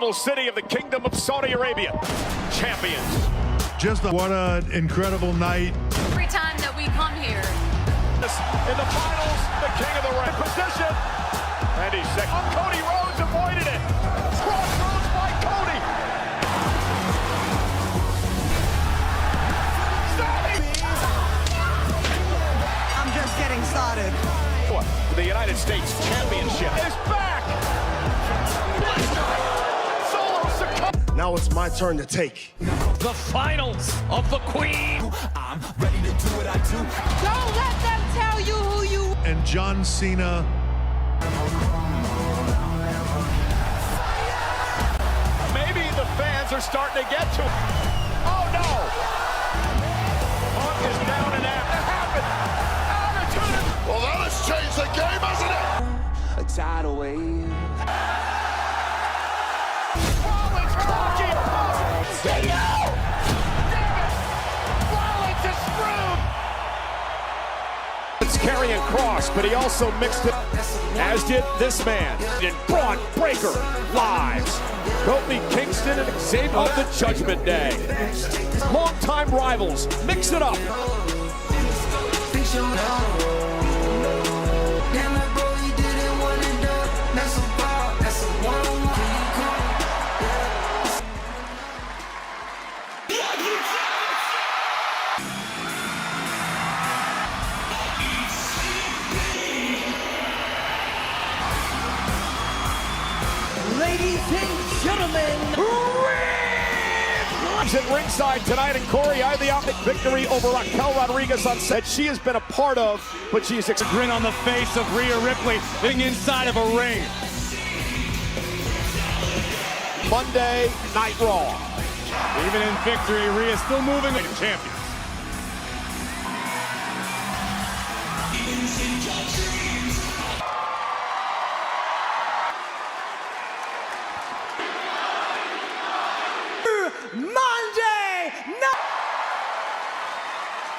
capital city of the Kingdom of Saudi Arabia. Champions. What an incredible night. Every time that we come here. In the finals, the king of the ring. Position. And he's second. Oh, Cody Rhodes avoided it. Crossroads by Cody. I'm just getting started. The United States Championship is back. Solo succumb. Now it's my turn to take. The finals of the Queen. I'm ready to do what I do. Don't let them tell you who you. And John Cena. Maybe the fans are starting to get to him. Oh no! Punk is down and out. It happened. Attitude. Well, that has changed the game, hasn't it? A tidal wave. Rollins blocking. Stay out! Damn it! Rollins is screwed. It's carrying Cross, but he also mixed it, as did this man. In Braun Breaker lives. Kofi Kingston and Xavier of the Judgment Day. Longtime rivals, mix it up. Ladies and gentlemen, He's at ringside tonight, and Corey, I had the optic victory over Raquel Rodriguez on set. She has been a part of, but she's a grin on the face of Rhea Ripley being inside of a ring. Monday Night Raw. Even in victory, Rhea still moving like a champion. Monday night.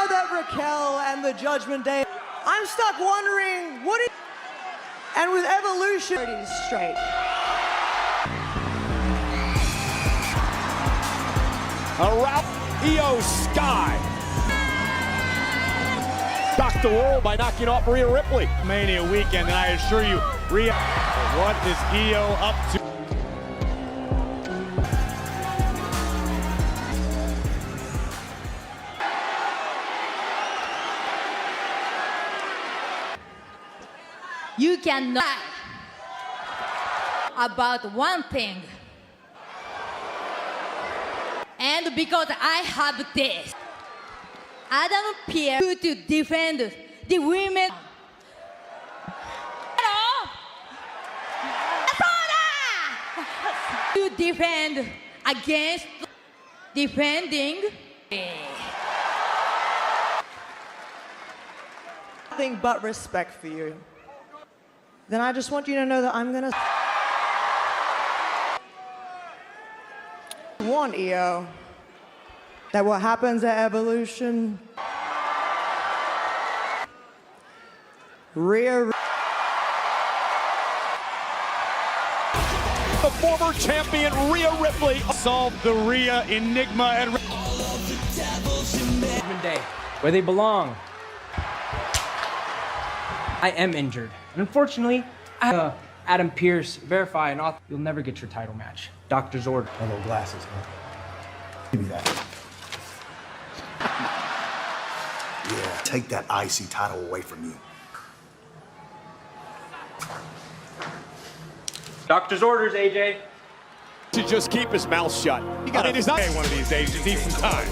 That Raquel and the Judgment Day. I'm stuck wondering what it. And with Evolution, straight. Around Io Sky. Shocked the world by knocking off Rhea Ripley. Mania weekend, and I assure you, Rhea, what is Io up to? You cannot lie about one thing. And because I have this, Adam Pearce to defend the women. Hello? To defend against defending. Nothing but respect for you. Then I just want you to know that I'm gonna warn Io that what happens at Evolution, Rhea. The former champion Rhea Ripley solved the Rhea enigma and Day, where they belong. I am injured. And unfortunately, I have Adam Pearce verify and author. You'll never get your title match. Doctor's order. My little glasses, man. Give me that. Yeah, take that IC title away from you. Doctor's orders, AJ. to just keep his mouth shut. I mean, he's not one of these days. Just need some time.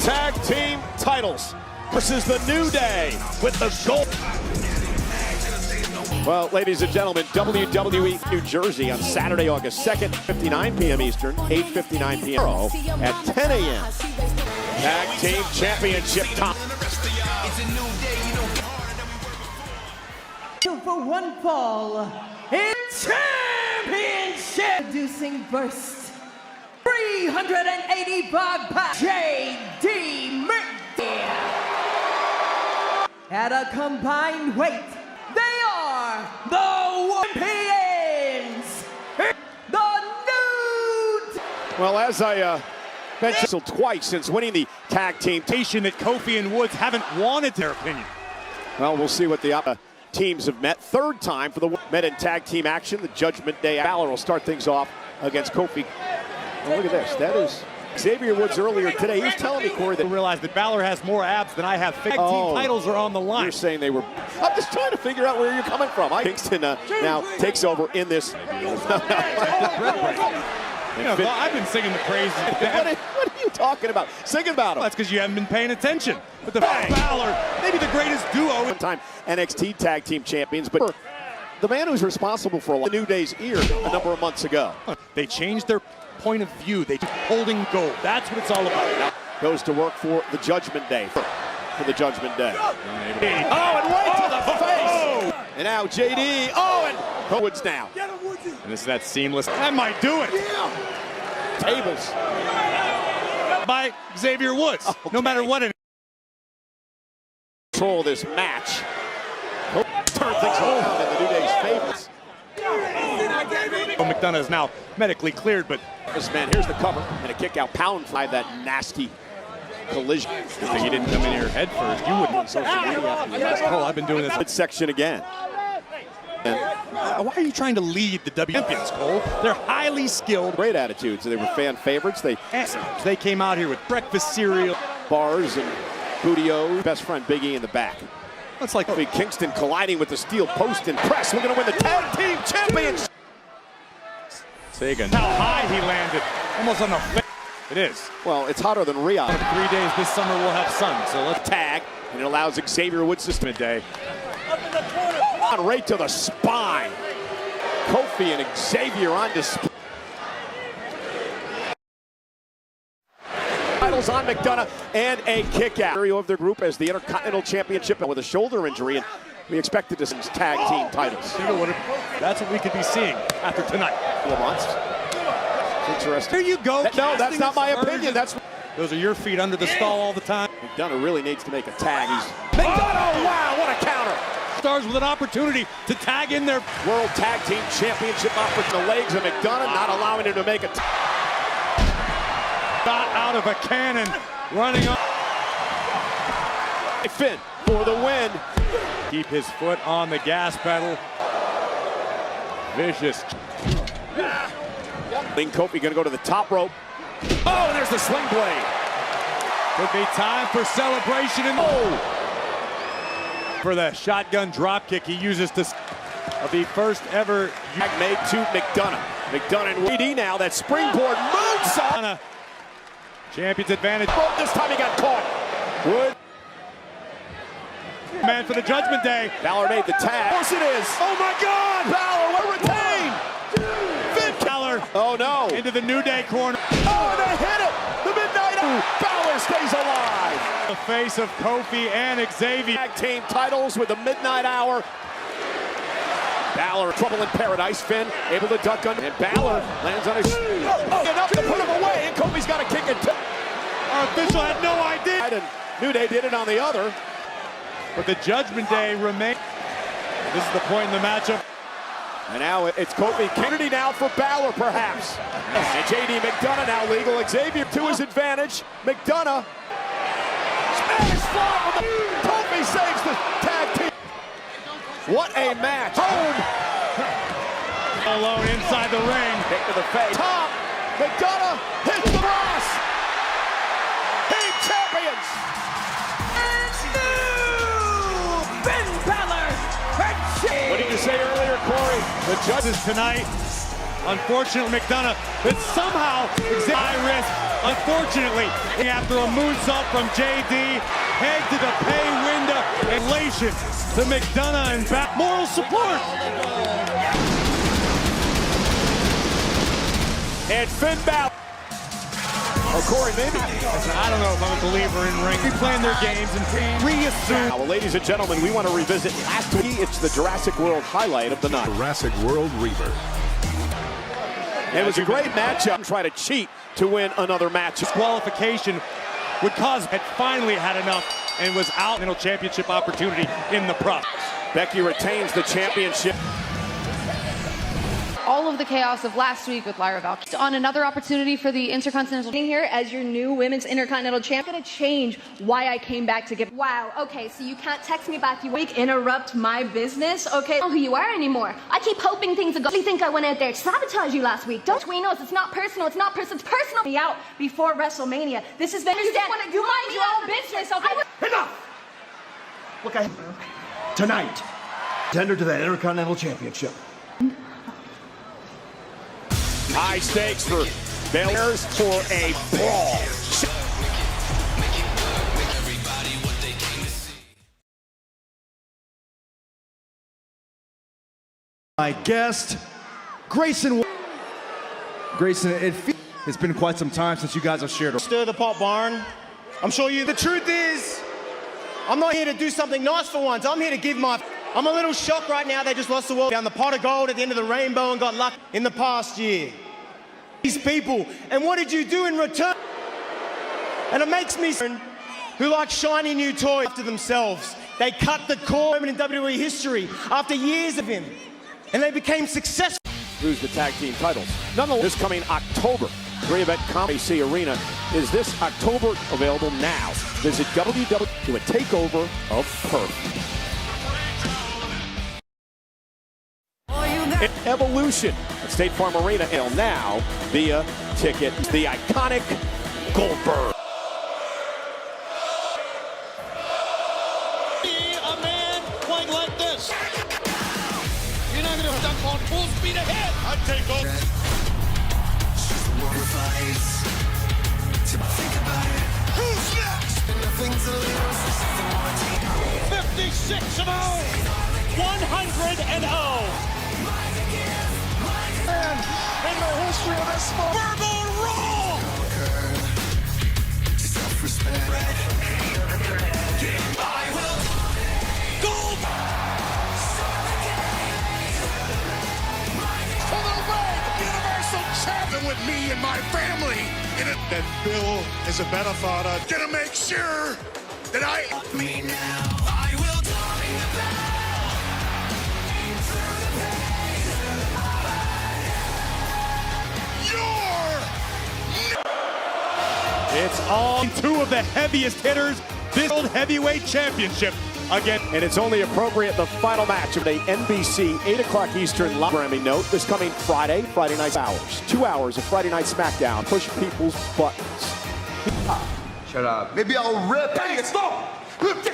Tag team titles versus the New Day with the gold. Well, ladies and gentlemen, WWE New Jersey on Saturday, August 2nd, 59 p.m. Eastern, 8:59 p.m. at 10 a.m. Tag team championship top. For one fall in championship, producing burst 385 pounds, J.D. Murphy. At a combined weight, they are the champions, the new. Well, as I mentioned twice since winning the tag team that Kofi and Woods haven't wanted their opinion. Well, we'll see what the teams have met. Third time for the met in tag team action. The Judgment Day. Balor will start things off against Kofi. Well, look at this. That is Xavier Woods earlier today. He was telling me, Corey, that realized that Balor has more abs than I have. Tag team titles are on the line. You're saying they were. I'm just trying to figure out where you're coming from. Kingston now takes over in this. You know, I've been singing the praises. What are you talking about? Singing about them. Well, that's because you haven't been paying attention. But the Balor, maybe the greatest duo. One-time NXT Tag Team Champions, but the man who's responsible for the New Day's ear a number of months ago. They changed their point of view. They keep holding gold. That's what it's all about. Now goes to work for the Judgment Day. For the Judgment Day. Oh, and right to the face. And now JD. Oh, and Woods now. And this is that seamless. That might do it. Tables. By Xavier Woods. Okay. No matter what it is. Control this match. Turn things around in the New Day's favorites. McDonough is now medically cleared, but this man, here's the cover and a kick out. Pound by that nasty collision. Good thing you didn't come in here head first. You wouldn't on social media. Oh, I've been doing this. Midsection again. Why are you trying to lead the W champions, Cole? They're highly skilled. Great attitudes. They were fan favorites. They came out here with breakfast cereal, bars and Bootio. Best friend Big E in the back. That's like Kingston colliding with the steel post and press. We're going to win the tag team champions. Sagan. How high he landed. Almost on the face. It is. Well, it's hotter than Rio. 3 days this summer we'll have sun. So let's tag, and it allows Xavier Woods to midday. Right to the spine. Kofi and Xavier on display. Titles on McDonough and a kick out of their group as the Intercontinental Championship with a shoulder injury, and we expected to see tag team titles. That's what we could be seeing after tonight. Months. Interesting. There you go. No, that's not my opinion. Those are your feet under the stall all the time. McDonough really needs to make a tag. McDonough, wow, what a counter. Stars with an opportunity to tag in their World Tag Team Championship opportunity. The legs of McDonough not allowing him to make a shot out of a cannon, running up. Finn for the win. Keep his foot on the gas pedal. Vicious. Kofi gonna go to the top rope. Oh, and there's the sling blade. Could be time for celebration and for the shotgun drop kick he uses to the first ever made to McDonough. McDonough and WD now. That springboard moonsault. Champion's advantage. Oh, this time he got caught. Wood. Man for the Judgment Day. Balor made the tag. Of course it is. Oh my God. Balor will retain. Balor. Oh no. Into the New Day corner. Oh, they hit it. The Midnight Hour. Balor stays alive. The face of Kofi and Xavier. Tag team titles with the Midnight Hour. Balor, trouble in paradise. Finn able to duck under. And Balor lands on his enough to put him away. And Kofi's got to kick it. Our official had no idea. And New Day did it on the other. But the Judgment Day remains. This is the point in the matchup. And now it's Kofi Kennedy now for Balor, perhaps. And JD McDonough now legal. Xavier to his advantage. McDonough. Spanish fly from the... Kofi saves the tag team. What a match. Home. Alone inside the ring. Kick to the face. Top. McDonough hits the brass. Team champions. What did you say earlier, Corey? The judges tonight, unfortunately, McDonough, but somehow, high risk, unfortunately, after a moonsault from JD, head to the pay window, elation to McDonough and back. Moral support. And Finn Balor. Oh, Corey, maybe. I don't know if I'm a believer in ring. We plan their games and reassume. Well, ladies and gentlemen, we want to revisit last week. It's the Jurassic World highlight of the night. Jurassic World Rebirth. It was a great matchup. Try to cheat to win another match. Disqualification would cause had finally had enough and was out in a championship opportunity in the process. Becky retains the championship. All of the chaos of last week with Lyra Valkyrie. On another opportunity for the Intercontinental Here as your new Women's Intercontinental Champ. I'm gonna change why I came back to give. Wow, okay, so you can't text me back. You interrupt my business? Okay. I don't know who you are anymore. I keep hoping things will go. You think I went out there to sabotage you last week? Don't between us. It's not personal. It's not personal. It's personal. Me out before WrestleMania. This has been. You mind your own business, okay? Enough! Look, tonight, tender to that Intercontinental Championship. High stakes for Bears for a brawl. My guest, Grayson. Grayson, it's been quite some time since you guys have shared. Stir the pot, Byron. I'm sure you. The truth is, I'm not here to do something nice for once. I'm here to give my. I'm a little shocked right now. They just lost the world down the pot of gold at the end of the rainbow and got lucky in the past year. These people, and what did you do in return? And it makes me who like shiny new toys after themselves. They cut the cord in WWE history after years of him, and they became successful. Lose the tag team titles. Nonetheless, this coming October, three-event Comedy Arena is this October available now. Visit www to a takeover of Perth. Evolution at State Farm Arena now via ticket. The iconic Goldberg. A man playing like this. You're not going to duck on full speed ahead. I take over. Who's next? 56-0, 100-0. In the history of this sport, verbal roll. Gold for the red Universal Champion with me and my family. That Bill is a better father. Gonna make sure that Me now, I will It's all two of the heaviest hitters. This World Heavyweight Championship again. And it's only appropriate the final match of the NBC 8 o'clock Eastern live programming note. This coming Friday night hours. 2 hours of Friday Night SmackDown. Push people's buttons. Shut up. Maybe I'll rip. Hey, stop! Could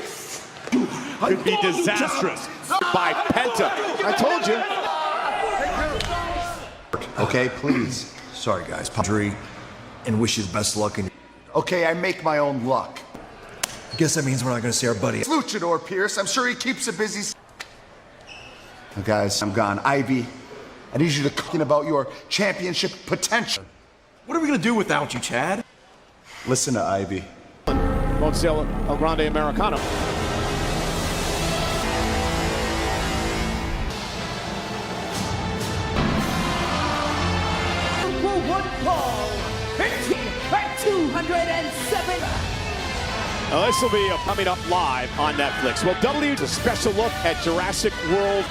be disastrous. By Penta. I told you. Okay, please. Sorry, guys. Padre, and wish you the best luck. Okay, I make my own luck. I guess that means we're not going to see our buddy Luchador Pierce. I'm sure he keeps it busy. Now, guys, I'm gone. Ivy, I need you to talk about your championship potential. What are we gonna do without you, Chad? Listen to Ivy. Won't sell a Grande Americano. At 207. Now, this will be coming up live on Netflix. Well, W's a special look at Jurassic World.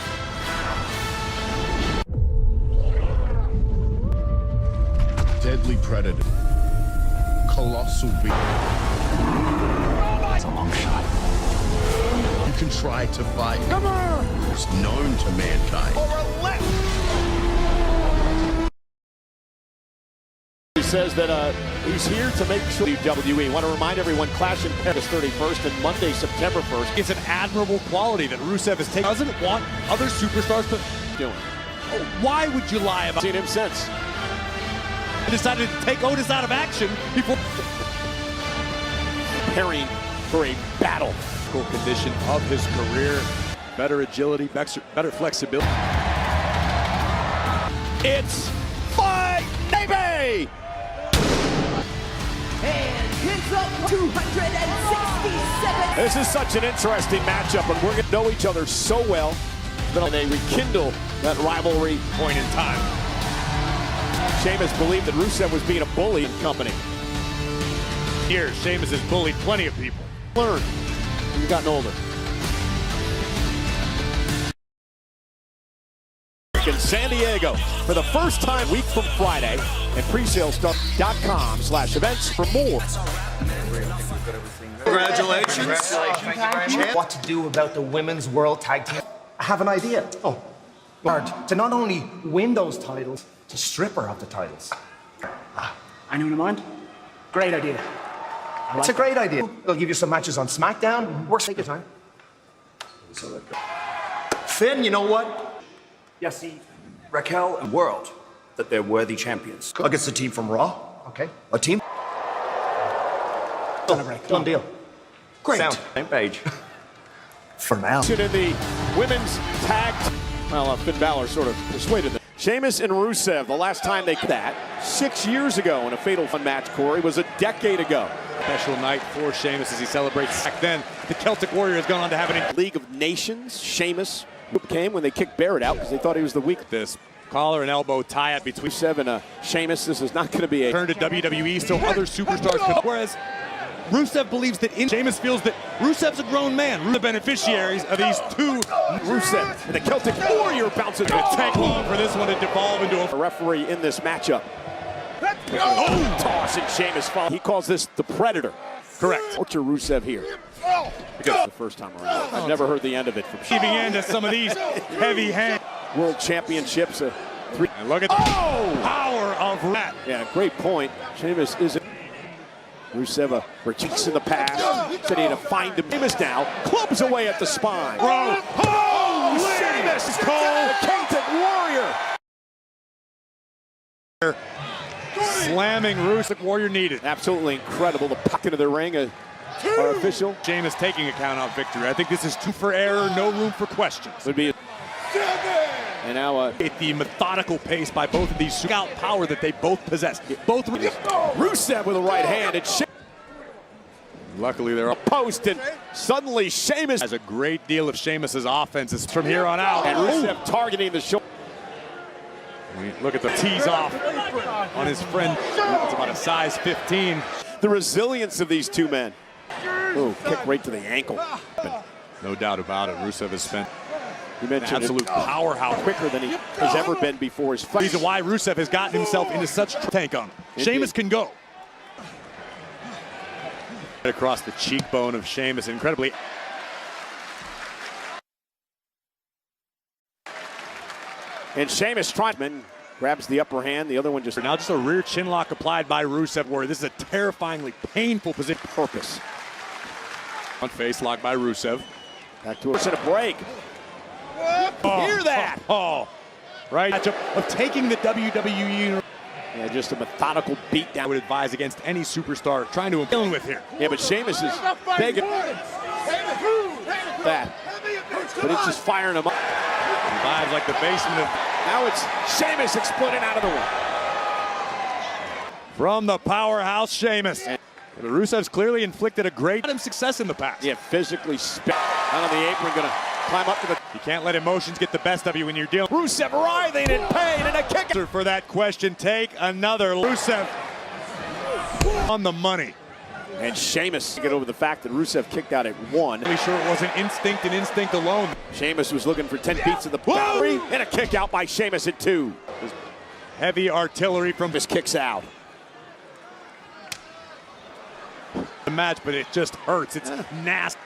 deadly predator. Colossal beast. It's a long shot. You can try to fight. Come on! It's known to mankind. He says that he's here to make sure WWE. Want to remind everyone, Clash in Paris 31st and Monday, September 1st. It's an admirable quality that Rusev has taken. Doesn't want other superstars to do it. Why would you lie about? Seen him since. He decided to take Otis out of action before preparing for a battle. Condition of his career, better agility, better flexibility. It's fight, baby! And hits up 267. This is such an interesting matchup, and we're going to know each other so well that they rekindle that rivalry Point in time. Sheamus believed that Rusev was being a bully in company. Here, Sheamus has bullied plenty of people. Learn. He's gotten older. In San Diego for the first time week from Friday, and presale stuff.com/events for more. Congratulations. What to do about the Women's World Tag Team? I have an idea. Oh, hard to not only win those titles, to strip her of the titles. I know in mind. Great idea. It's a great idea. They'll give you some matches on SmackDown. Works take your time. Finn, you know what? Yes, see, Raquel and World, that they're worthy champions. Against the team from Raw. Okay. A team? Done deal. Great. Sound. Same page. For now. In the women's tag, well, Finn Balor sort of persuaded them. Sheamus and Rusev, the last time they that 6 years ago in a fatal fun match, Corey, was a decade ago. Special night for Sheamus as he celebrates. Back then, the Celtic Warrior has gone on to have an League of Nations. Sheamus came when they kicked Barrett out because they thought he was the weak. This collar and elbow tie-up between Rusev and Sheamus. This is not going to be a turn to WWE, so other superstars could. Whereas Rusev believes that Sheamus feels that Rusev's a grown man. The beneficiaries of these two. Rusev and the Celtic Warrior bounces. It would take long for this one to devolve into a referee in this matchup. Oh, toss and Sheamus fall. He calls this the Predator. Correct. Ultra Rusev here. Because the first time around, I've never heard the end of it from. He began to some of these heavy hands. World Championships. And look at the power of that. Yeah, great point. Sheamus isn't. Rusev retreats in the past. Said he had to find him. Sheamus now clubs away at the spine. Bro. Oh, Sheamus Cole, the Celtic Warrior. Slamming Rusev Warrior needed. Absolutely incredible. The puck into the ring. Our official. Sheamus taking a count-out victory. I think this is 2 for error, no room for questions. Would be. And now at the methodical pace by both of these scout power that they both possess. Both Rusev with a right hand. And luckily they're a post, and suddenly Sheamus has a great deal of Sheamus's offenses from here on out. And Rusev targeting the shoulder. Look at the tease off on his friend. It's about a size 15. The resilience of these two men. Oh, kick right to the ankle. No doubt about it. Rusev has spent you mentioned absolute powerhouse, quicker than he has ever been before his fight. Reason why Rusev has gotten himself into such tank on him. Sheamus can go. Across the cheekbone of Sheamus, incredibly. And Sheamus grabs the upper hand. The other one just now just a rear chin lock applied by Rusev. Where this is a terrifyingly painful position. Purpose. On face lock by Rusev. Back to a break. Hear that? Right. Matchup of taking the WWE. Yeah, just a methodical beatdown. I would advise against any superstar trying to deal with here. Yeah, but Sheamus is big. That. But it's just firing him up. Vibes like the basement of. Now it's Sheamus exploding out of the way. From the powerhouse Sheamus. The Rusev's clearly inflicted a great success in the past. Yeah, physically out on the apron, gonna climb up to the. You can't let emotions get the best of you when you're dealing. Rusev writhing in pain and a kick. For that question, take another. Rusev on the money. And Sheamus get over the fact that Rusev kicked out at 1. Pretty sure it wasn't instinct and instinct alone. Sheamus was looking for 10 beats of the boundary and a kick out by Sheamus at 2. Heavy artillery from his kicks out. The match, but it just hurts. It's nasty.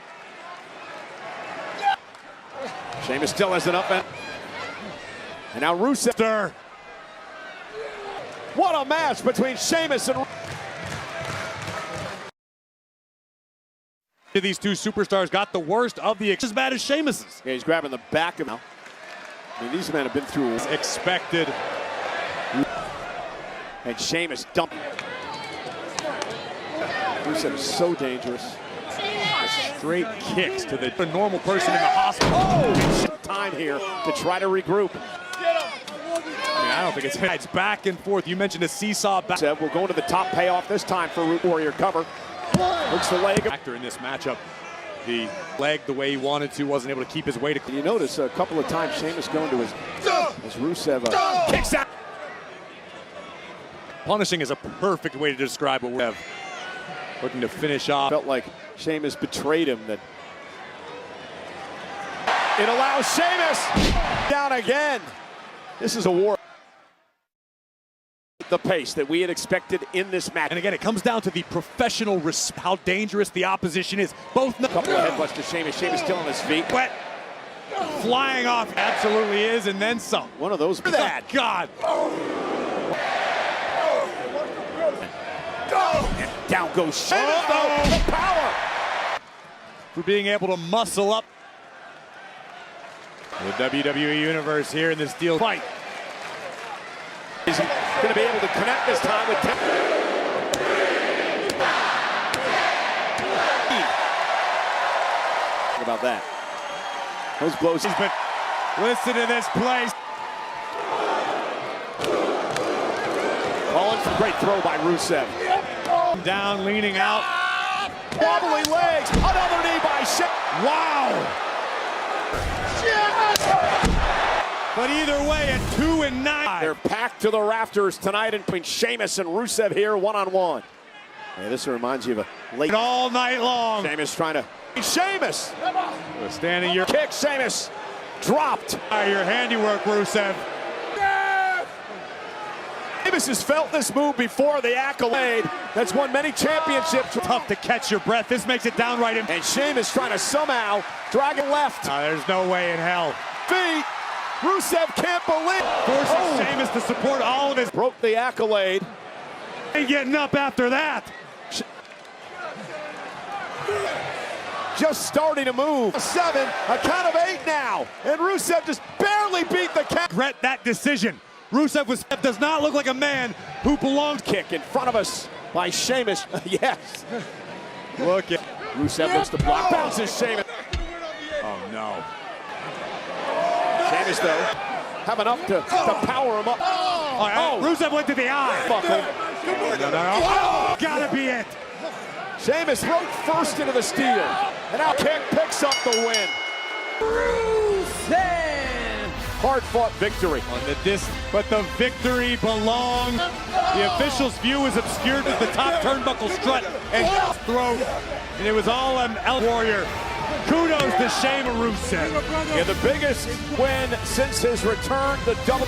Sheamus still has an up end. And now Rusev. What a match between Sheamus and these two superstars got the worst of the as bad as Sheamus's. Yeah, he's grabbing the back of him. I mean, these men have been through expected. And Sheamus dumped. Rusev is so dangerous. Straight kicks to the normal person in the hospital. Oh! Time here to try to regroup. I mean, I don't think it's back and forth. You mentioned a seesaw back. We're going to the top payoff this time for Root Warrior cover. Looks the leg. Factor in this matchup. The leg the way he wanted to, wasn't able to keep his way to. You notice a couple of times Sheamus going to his as Rusev kicks out. Punishing is a perfect way to describe what we have. Looking to finish off. Felt like Sheamus betrayed him, that It allows Sheamus down again. This is a war. The pace that we had expected in this match. And again, it comes down to the professional how dangerous the opposition is. Both. Couple of headbutts to Sheamus. Sheamus still on his feet. Wet. Flying off. Absolutely is, and then some. One of those. That. God. And down goes Sheamus. The power. For being able to muscle up. The WWE Universe here in this steel fight. Is he going to be able to connect this time with Tim? Think about that. Those blows. He's been listed in this place. Calling for great throw by Rusev. Down, leaning out. Wobbly legs. Another knee by Sheamus. Wow. But either way, at 2 and 9. They're packed to the rafters tonight in between Sheamus and Rusev here one-on-one. Hey, this reminds you of a late... All night long. Sheamus trying to... Sheamus! Standing your... Kick, Sheamus! Dropped! Your handiwork, Rusev. Sheamus has felt this move before, the accolade that's won many championships. Tough to catch your breath. This makes it downright... And Sheamus trying to somehow drag it left. There's no way in hell. Feet! Rusev can't believe. Forces Sheamus to support all of his. Broke the accolade. Ain't getting up after that. Just starting to move. 7, a count of 8 now. And Rusev just barely beat the count. Regret that decision. Rusev does not look like a man who belongs. Kick in front of us by Sheamus. Yes. Look at Rusev looks to block. Bounces Sheamus. Oh no. Sheamus, though, have enough to power him up. Rusev went to the eye. No. Gotta be it. Sheamus broke first into the steel. And now kick picks up the win. Rusev! Hard-fought victory. But the victory belongs. The official's view is obscured with the top turnbuckle strut and throat. And it was all El Warrior. Kudos to Sheamus Rusev. Yeah, the biggest win since his return, the double.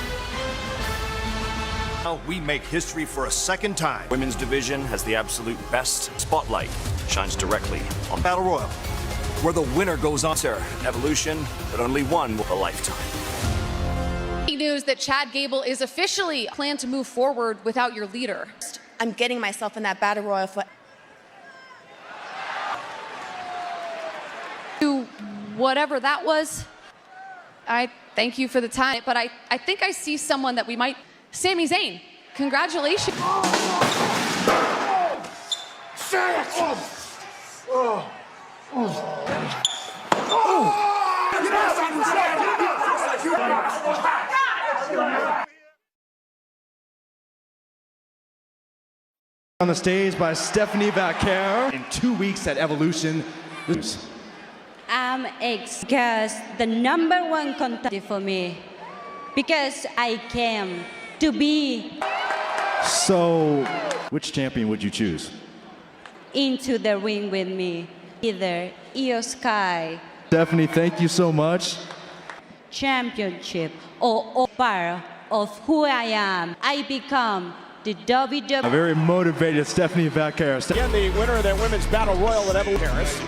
Now we make history for a second time. Women's division has the absolute best. Spotlight shines directly on Battle Royal, where the winner goes on. Evolution, but only one with a lifetime. News that Chad Gable is officially planned to move forward without your leader. I'm getting myself in that battle royal for whatever that was. I thank you for the time, but I think I see someone that we might. Sami Zayn, congratulations. On the stage by Stephanie Vaquer in 2 weeks at Evolution. I'm because the #1 contender for me, because I came to be So, which champion would you choose? into the ring with me, either Io Sky Stephanie, thank you so much. championship or part of who I am. I become the WWE. A very motivated Stephanie Vaquer. Again, the winner of that women's battle royal at Evolution Paris.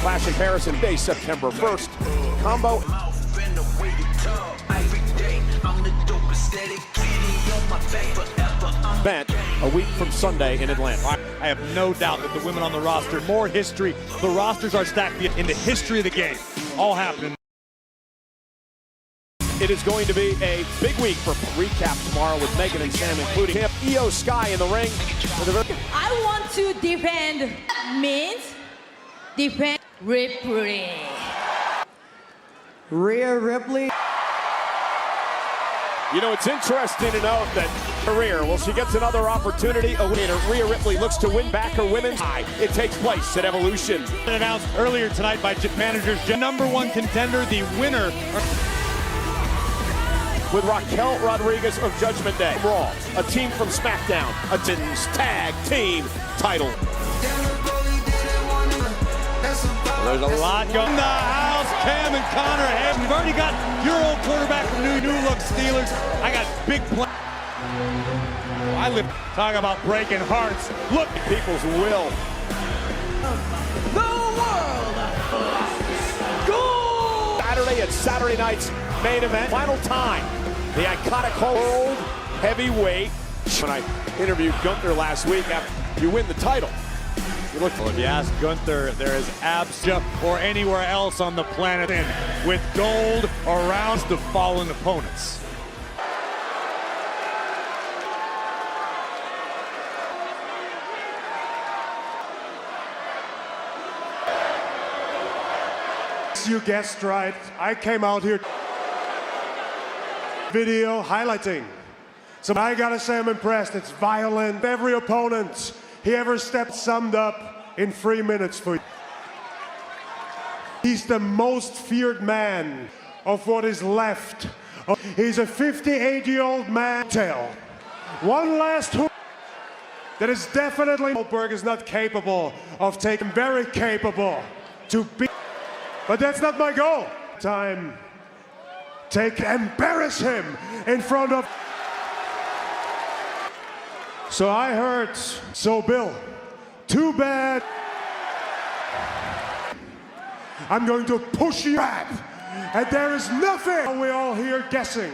Clash in Paris in Day, September 1st. Combo. Event a week from Sunday in Atlanta. I have no doubt that the women on the roster, more history. The rosters are stacked in the history of the game. All happening. It is going to be a big week for recap tomorrow with Megan and Sam, including him, Io Sky in the ring. I want to defend means defend Ripley. Rhea Ripley. You know, it's interesting to note that career, well, she gets another opportunity. Rhea Ripley looks to win back her women's high. It takes place at Evolution. Announced earlier tonight by managers, #1 contender, the winner. With Raquel Rodriguez of Judgment Day. Raw, a team from SmackDown, a men's tag team title. There's a lot going on in the house. Cam and Connor ahead. We've already got your old quarterback from New Look Steelers. I got big plans. I live talking about breaking hearts. Look at people's will. The world goal! Saturday and Saturday night's main event. Final time. The iconic world heavyweight. When I interviewed Gunther last week after you win the title. Well, if you ask Gunther, there is Absa or anywhere else on the planet with gold around the fallen opponents. You guessed right. I came out here video highlighting. So I gotta say I'm impressed. It's violent. Every opponent he ever stepped summed up in 3 minutes for you. He's the most feared man of what is left. He's a 58-year-old man. One last hook that is definitely Goldberg is not capable of taking. Very capable to beat. But that's not my goal. Time. Embarrass him in front of. So I heard. So Bill, too bad. I'm going to push you back. And there is nothing. We're all here guessing.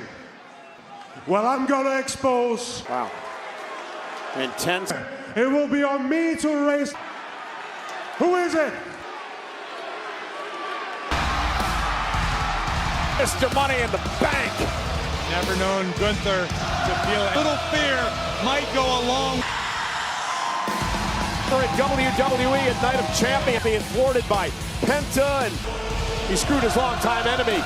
Well, I'm gonna expose. Wow. Intense. It will be on me to raise. Who is it? Mr. Money in the Bank. Never known Gunther to feel a little fear might go along. For a WWE at Night of Champions, being thwarted by Penta, and he screwed his longtime enemy.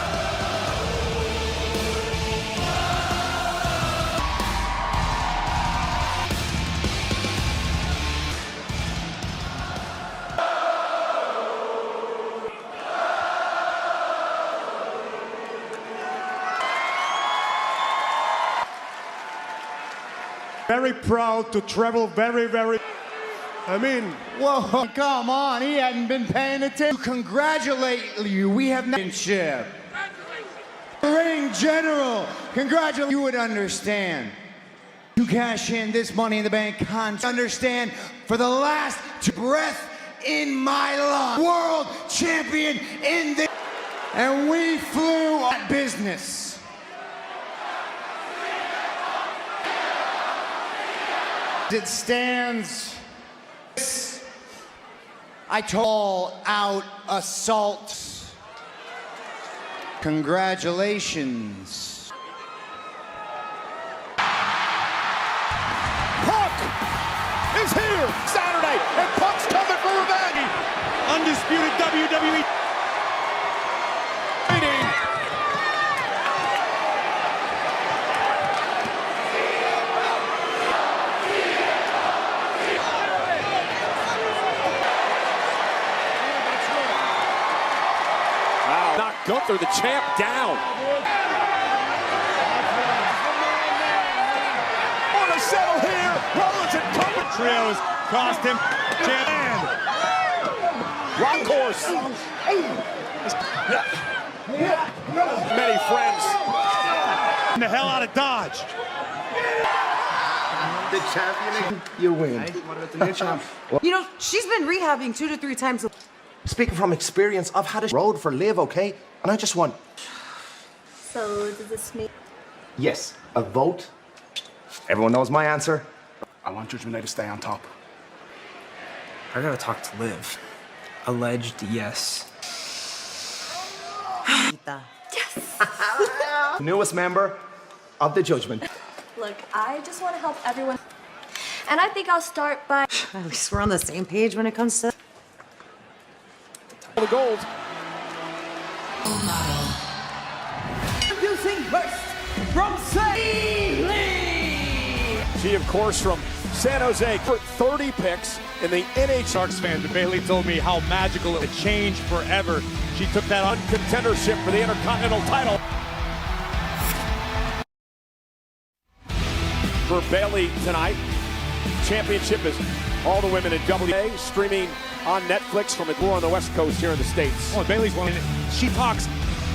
Very proud to travel I mean, whoa, come on, he hadn't been paying attention. Congratulate you, we have not ship. Ring General, congratulate you would understand. You cash in this Money in the Bank contract. Understand, for the last breath in my lungs, world champion in the, and we flew on business. It stands. I call out assault. Congratulations. Punk is here Saturday, and Punk's coming for revenge. Undisputed WWE. Gunther, the champ, down. Want to settle here. Rollins and Cumber. Trios cost him. Champ. Rock horse. Many friends. The hell out of Dodge. The champion, you win. What about the new champ? You know, she's been rehabbing 2 to 3 times. Speaking from experience, I've had a road for Liv, okay? And I just want... So, does this mean... Yes, a vote. Everyone knows my answer. I want Judgment Day to stay on top. I gotta talk to Liv. Alleged yes. Newest member of the Judgment. Look, I just want to help everyone. And I think I'll start by... At least we're on the same page when it comes to... The gold. Introducing first from St. Louis. She, of course, from San Jose, for 30 picks in the NHL. Sharks fan, but Bailey told me how magical it would change forever. She took that on contendership for the Intercontinental title. For Bailey tonight, Championship is all the women in WA, streaming on Netflix from more on the West Coast here in the States. Oh, Bailey's one. She talks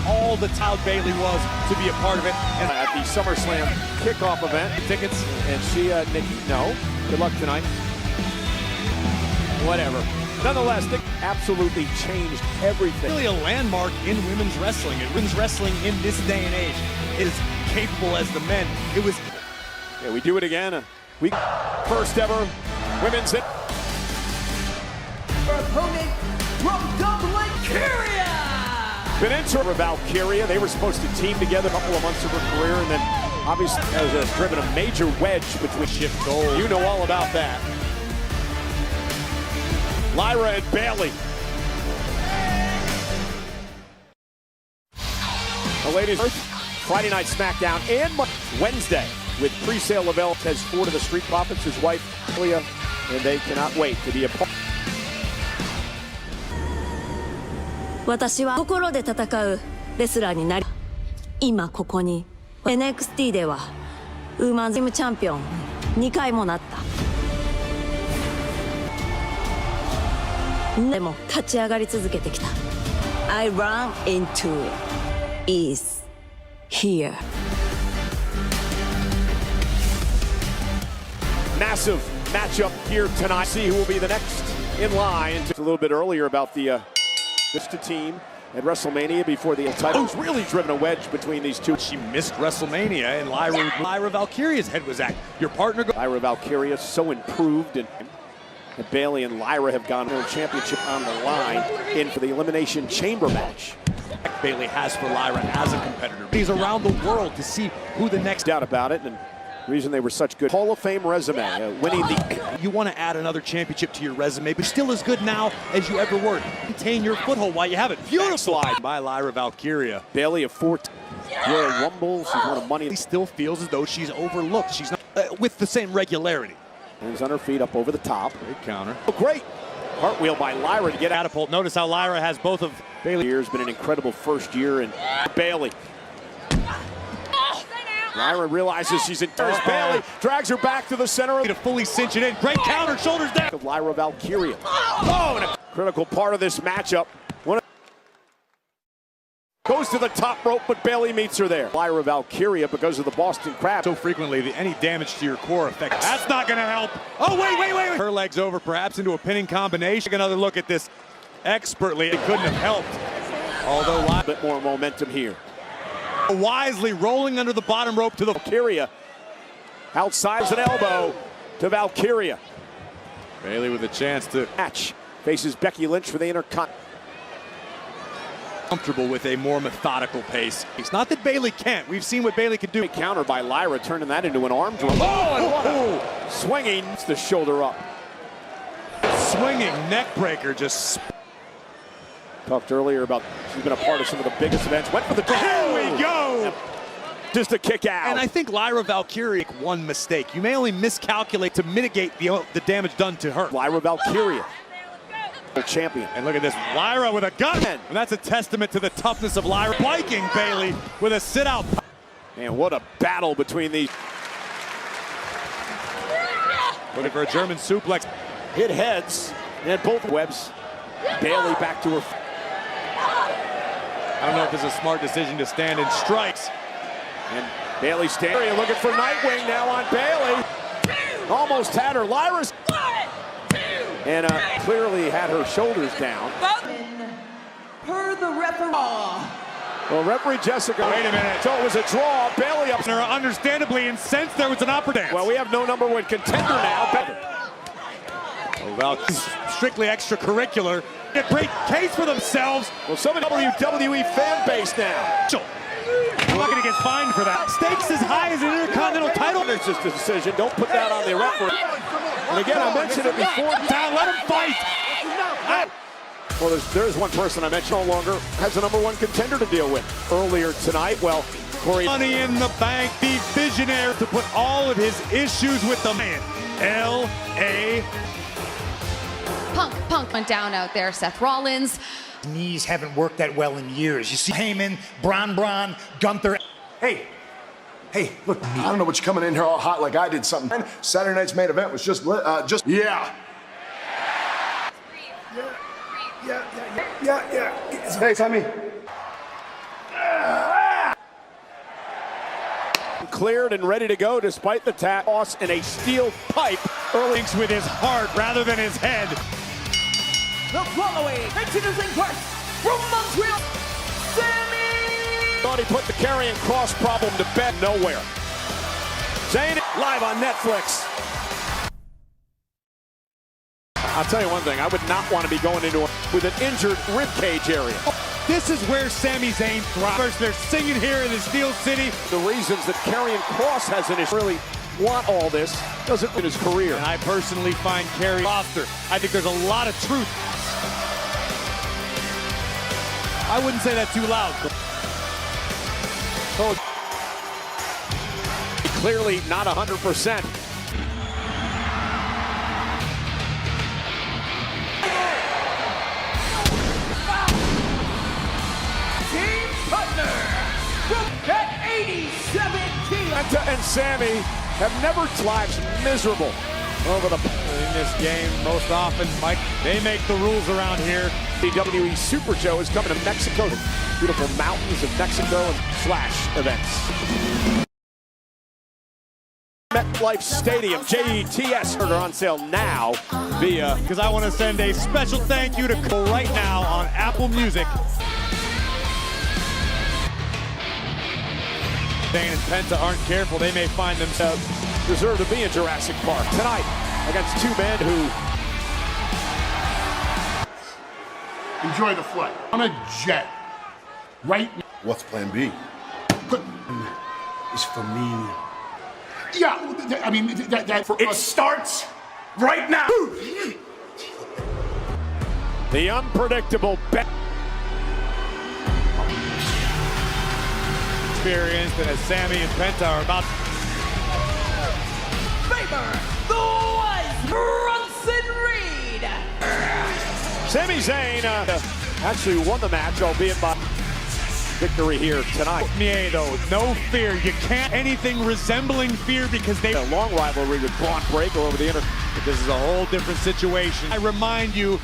all the how Bailey was to be a part of it. And at the SummerSlam kickoff event, Tickets. and she, Nikki, no. Good luck tonight. Whatever. Nonetheless, they absolutely changed everything. Really a landmark in women's wrestling. And women's wrestling in this day and age is capable as the men. It was. Yeah, we do it again. First ever women's. Her opponent from Valkyria. Been into Valkyria. They were supposed to team together a couple of months of her career, and then obviously has driven a major wedge between Shift Gold. You know all about that. Lyra and Bailey. The ladies, Friday Night SmackDown and Wednesday with pre-sale available. Says 4 to the Street Profits, his wife, Leah, and they cannot wait to be a part. 私は心で戦うレスラーになり、今ここに NXT ではウーマンズチームチャンピオン2回もなった。でも勝ち上がり続けてきた。I run into is here. Massive matchup here tonight. See who will be the next in line. A little bit earlier about the this team at WrestleMania before the titles really driven a wedge between these two. She missed WrestleMania, and Lyra Valkyria's head was at your partner. Lyra Valkyria so improved, and Bailey and Lyra have gone to the championship on the line in for the Elimination Chamber match. Bailey has for Lyra as a competitor. He's around the world to see who the next. Doubt about it, and the reason they were such good Hall of Fame resume, winning the. You want to add another championship to your resume, but still as good now as you ever were. Maintain your foothold while you have it. Beautiful slide by Lyra Valkyria. Bailey of 4 Royal Rumbles. She's won a money. He still feels as though she's overlooked. She's not with the same regularity. Hands on her feet up over the top. Great counter. Oh, great. Cartwheel by Lyra to get out of catapult. Notice how Lyra has both of Bailey. Year's been an incredible first year, and Bailey. Lyra realizes she's in. Bailey drags her back to the center. To fully cinch it in. Great counter, shoulders down. Of Lyra Valkyria. Oh, and a critical part of this matchup. Goes to the top rope, but Bailey meets her there. Lyra Valkyria, because of the Boston Crab. So frequently, any damage to your core affects. That's not going to help. Oh, wait. Her legs over, perhaps into a pinning combination. Another look at this expertly. It couldn't have helped. Although a bit more momentum here. Wisely rolling under the bottom rope to the Valkyria. Outsides an elbow to Valkyria. Bailey with a chance to match. Faces Becky Lynch for the Intercontinental. Comfortable with a more methodical pace. It's not that Bailey can't. We've seen what Bailey can do. Counter by Lyra, turning that into an arm drop. Oh, and what a swinging the shoulder up. Swinging neck breaker just. Talked earlier about she's been a part of some of the biggest events. Went for the. Here we go. Just a kick out. And I think Lyra Valkyria one mistake. You may only miscalculate to mitigate the damage done to her. Lyra Valkyria. Champion. And look at this, Lyra with a gun. And that's a testament to the toughness of Lyra. Spiking Bailey with a sit-out. And what a battle between these. Looking for a German suplex. Hit heads and both webs. Bailey back to her. I don't know if it's a smart decision to stand in strikes. And Bailey standing, looking for Nightwing now on Bailey. Almost had her. Lyra's. And clearly had her shoulders down. Per the referee. Well, referee Jessica. Wait a minute. So it was a draw. Bailey up. Understandably incensed there was an opportunity. Well, we have no #1 contender now. Well, strictly extracurricular. A great case for themselves. Well, some of the WWE fan base now. I'm not going to get fined for that. Stakes as high as an Intercontinental title. It's just a decision. Don't put that on the referee. And again, I mentioned it before. Down, let him fight. Well, there's one person I mentioned no longer has a #1 contender to deal with. Earlier tonight, well, Corey. Money in the Bank, the visionary to put all of his issues with the man. L.A. Punk went down out there. Seth Rollins. Knees haven't worked that well in years. You see Heyman, Braun, Gunther. Hey, Hey, look, I don't know what you're coming in here all hot like I did something. Saturday night's main event was just yeah. Yeah. Hey, Tommy. Cleared and ready to go despite the toss in a steel pipe. Links with his heart rather than his head. The following, introducing first, from Montreal, Sammy! Thought he put the carrying cross problem to bed. Nowhere. Zayn live on Netflix. I'll tell you one thing, I would not want to be going into with an injured rib cage area. This is where Sami Zayn thrives. They're singing here in the Steel City. The reasons that Karrion Kross has an issue really want all this doesn't in his career. And I personally find Karrion roster. I think there's a lot of truth. I wouldn't say that too loud. Oh, clearly not 100%. Penta and Sami have never lives miserable over the in this game most often. Mike, they make the rules around here. The WWE Super Show is coming to Mexico. Beautiful mountains of Mexico and Flash events. MetLife Stadium, JETS are on sale now via. Because I want to send a special thank you to Cole right now on Apple Music. Zayn and Penta aren't careful, they may find themselves deserve to be in Jurassic Park tonight against two men who Enjoy the flight. On a jet. Right now. What's plan B? It's for me. Yeah, I mean, that for it starts right now. the unpredictable bet. Experienced, and as Sami and Penta are about Faber, the wise Bronson Reed. Sami Zayn actually won the match, albeit by victory here tonight. Mie, though, no fear. You can't anything resembling fear because they a long rivalry with Braun Breaker over the internet. This is a whole different situation. I remind you,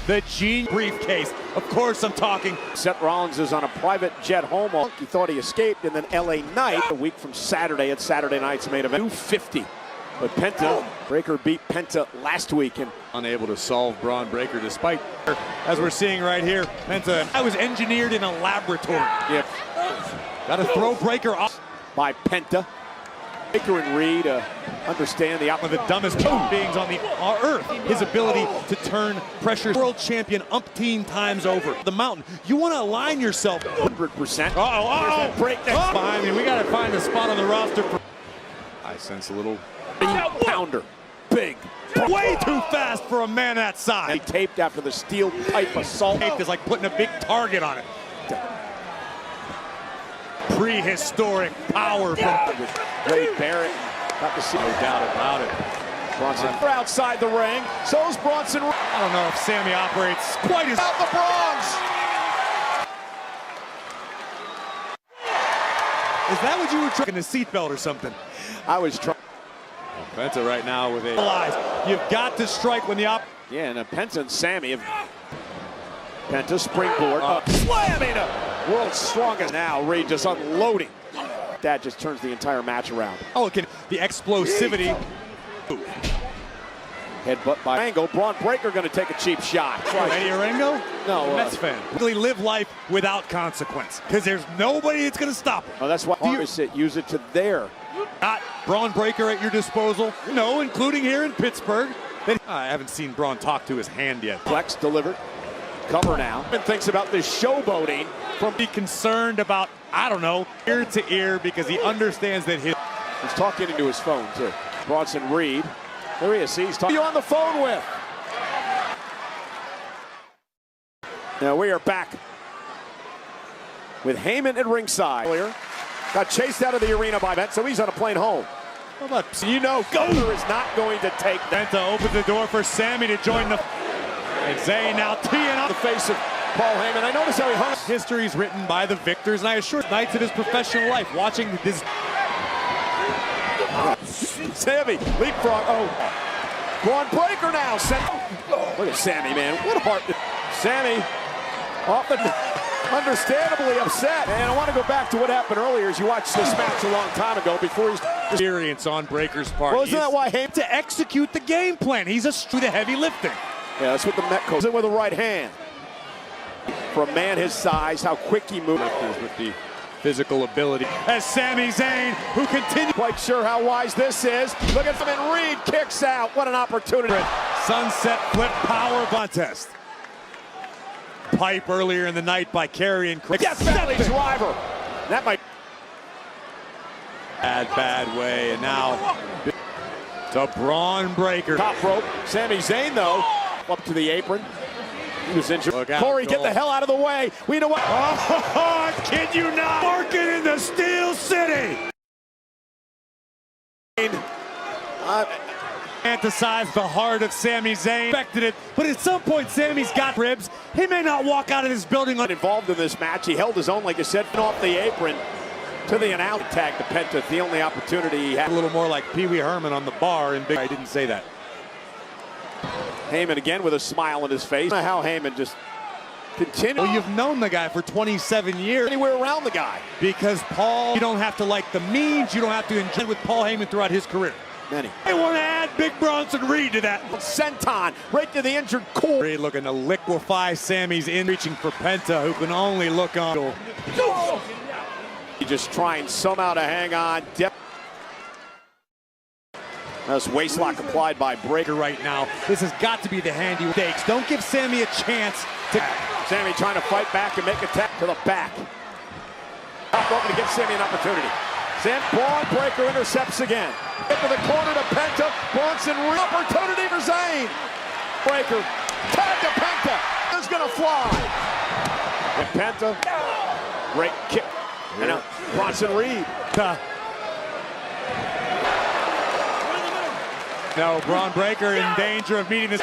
the Gene briefcase. Of course I'm talking. Seth Rollins is on a private jet home. He thought he escaped, and then LA Knight, a week from Saturday at Saturday night's main event. 250. But Penta, Breaker beat Penta last week and unable to solve Braun Breaker despite, as we're seeing right here, Penta, I was engineered in a laboratory. Yep. Got to throw Breaker off. By Penta. Breaker and Reed understand one of the dumbest human beings on the earth. His ability to turn pressure. World champion umpteen times over. The mountain. You want to align yourself. 100%. Break that behind me. We got to find a spot on the roster. I sense a little pounder. Big. Way too fast for a man that size. He taped after the steel pipe assault. Tape is like putting a big target on it. Prehistoric power from Wade Barrett. Got to see, no doubt about it. Bronson outside the ring. So is Bronson. I don't know if Sami operates quite as out the Bronx. Is that what you were trying? A seatbelt or something? I was trying. Penta right now with a. You've got to strike when the Yeah, and Penta and Sami have. Penta springboard. Slamming up. World's strongest now. Reed just unloading. That just turns the entire match around. Oh, the explosivity. Headbutt by Angle. Braun Breaker going to take a cheap shot. Eddie Orengo? No. Mets fan. Really live life without consequence. Because there's nobody that's going to stop him. Oh, that's why use it to their. Got Braun Breaker at your disposal. No, including here in Pittsburgh. I haven't seen Braun talk to his hand yet. Flex delivered. Cover now. And thinks about this showboating. From be concerned about, I don't know, ear to ear because he understands that he's talking into his phone too. Bronson Reed. There he is. He's talking. You on the phone with. Now we are back with Heyman at ringside. Got chased out of the arena by Ben, so he's on a plane home. How about Gozer is not going to take that. Penta opens the door for Sami to join the. And Zayn now teeing up the face of Paul Heyman. I noticed how he hung. History is written by the victors, and I assure nights of his professional life watching this. Sammy, leapfrog. Oh, Braun Breaker now. Look at Sammy, man. What a heart. Sammy, often understandably upset. And I want to go back to what happened earlier as you watched this match a long time ago before he's Experience on Breaker's part. Well, isn't that why Heyman to execute the game plan? He's to the heavy lifting. Yeah, that's what the Met goes in with the right hand. For a man his size, how quick he moves with the physical ability. As Sami Zayn, who continues. Quite sure how wise this is. Look at him, and Reed kicks out. What an opportunity. Sunset flip power contest. Pipe earlier in the night by Karrion Kross. Yes, belly driver. That might. Bad way, and now to Braun Breaker. Top rope. Sami Zayn, though, up to the apron. He was injured. Look out, Corey, get the hell out of the way. We know what. Oh, kid you not. Working in the Steel City. Fantasize the heart of Sami Zayn. Expected it, but at some point, Sami's got ribs. He may not walk out of this building involved in this match. He held his own, like I said, off the apron to the out tag to Penta. The only opportunity he had. A little more like Pee Wee Herman on the bar. And I didn't say that. Heyman again with a smile on his face. I don't know how Heyman just continued. Well, you've known the guy for 27 years. Anywhere around the guy. Because Paul, you don't have to like the memes. You don't have to enjoy with Paul Heyman throughout his career. Many. They want to add Big Bronson Reed to that. Senton right to the injured core. Reed looking to liquefy Sami's in, reaching for Penta, who can only look on. He just trying somehow to hang on. That's waistlock applied by Breaker right now. This has got to be the hand he takes. Don't give Sami a chance to. Sami trying to fight back and make a tap to the back. Top rope to give Sami an opportunity. Braun Breaker intercepts again. Into the corner to Penta. Bronson, opportunity for Zayn. Breaker, tag to Penta. Is gonna fly. And Penta, great kick. And now Bronson Reed. No, Braun Breaker in danger of meeting this.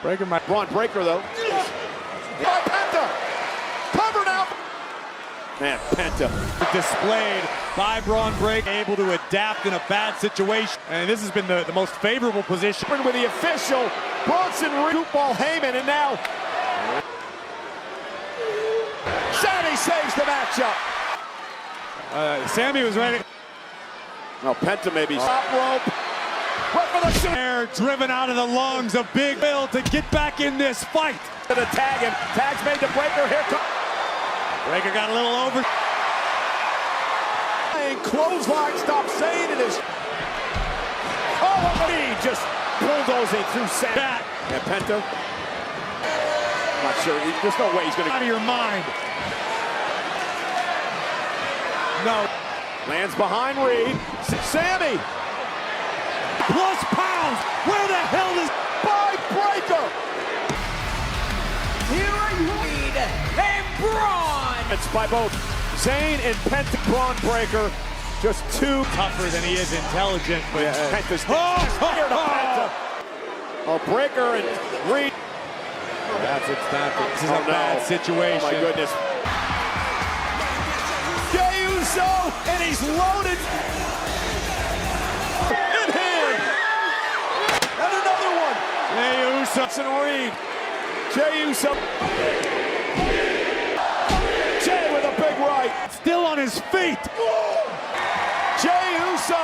Braun Breaker though. By Penta. Covered out. Man, Penta. Displayed by Braun Breaker, able to adapt in a bad situation. And this has been the most favorable position. With the official, Bronson Reed, ball Heyman, and now Sami saves the matchup. Sami was ready. No, Penta maybe. Top rope. Right for the air driven out of the lungs of Big Bill to get back in this fight. To the tag him. Tag's made to Breaker. Here comes. Breaker got a little over. Clothesline stops Zayn in his. Oh, he just bulldozing through Sami. And Penta. Not sure. There's no way he's going to. Out of your mind. No. Lands behind Reed. Sami. Plus pounds. Where the hell is by Breaker? Here are Reed and Braun. It's by both Zayn and Penta. Braun Breaker. Just too tougher than he is intelligent. But Penta's Penta. Oh, Breaker and Reed. That's it. This is a bad situation. Oh my goodness. And he's loaded in hand. And another one. Jey Uso and Reed. Jey Uso. Jey with a big right. Still on his feet. Jey Uso.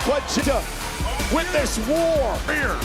But with this war here.